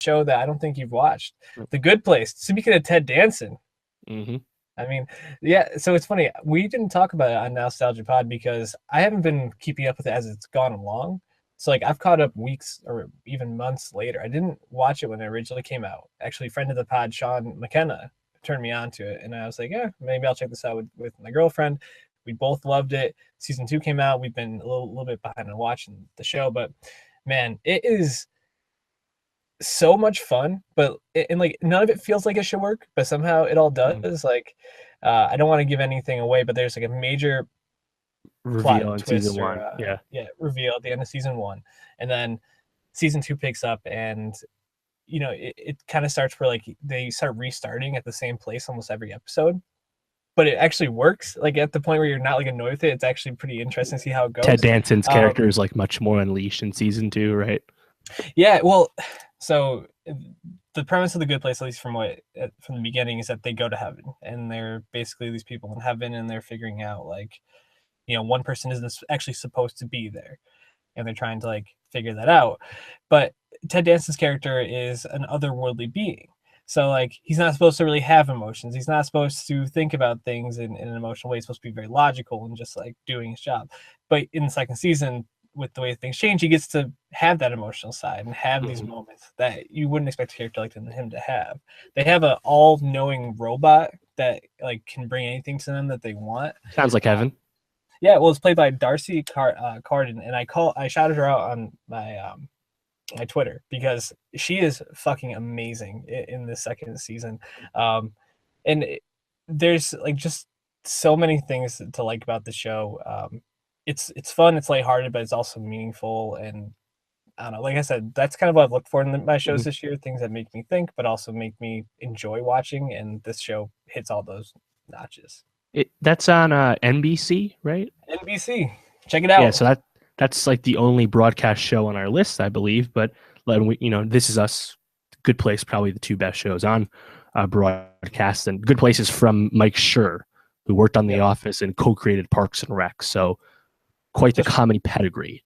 show that I don't think you've watched, The Good Place. Speaking of Ted Danson, Mm-hmm. I mean, yeah. So it's funny. We didn't talk about it on Nostalgia Pod because I haven't been keeping up with it as it's gone along. So like I've caught up weeks or even months later. I didn't watch it when it originally came out. Actually, friend of the pod, Sean McKenna, turned me on to it, and I was like, yeah, maybe I'll check this out with my girlfriend. We both loved it. Season 2 came out. We've been a little bit behind on watching the show, but man, it is so much fun, but and like none of it feels like it should work, but somehow it all does. Like, I don't want to give anything away, but there's like a major plot Reveal in season twist or one. Yeah. yeah, reveal at the end of season 1, and then season 2 picks up, and it kind of starts where like they start restarting at the same place almost every episode, but it actually works. Like at the point where you're not like annoyed with it, it's actually pretty interesting to see how it Ted goes. Danson's character is like much more unleashed in season 2, right? Yeah, well, so the premise of The Good Place, at least from the beginning, is that they go to heaven, and they're basically these people in heaven, and they're figuring out like, one person isn't actually supposed to be there, and they're trying to like figure that out. But Ted Danson's character is an otherworldly being. So like he's not supposed to really have emotions. He's not supposed to think about things in an emotional way. He's supposed to be very logical and just like doing his job. But in the second season, with the way things change, he gets to have that emotional side and have these moments that you wouldn't expect a character like him to have. They have a all-knowing robot that like can bring anything to them that they want. Sounds like heaven. Yeah, well, it's played by Darcy Carden, and I shouted her out on my Twitter because she is fucking amazing in the second season. And there's like just so many things to like about the show. It's fun, it's lighthearted, but it's also meaningful. And I don't know, like I said, that's kind of what I've looked for in my shows this year, things that make me think, but also make me enjoy watching. And this show hits all those notches. That's on NBC, right? NBC, check it out. Yeah, so that's like the only broadcast show on our list, I believe. But This Is Us, Good Place, probably the two best shows on broadcast. And Good Place is from Mike Schur, who worked on The Office and co-created Parks and Rec. So quite the comedy pedigree.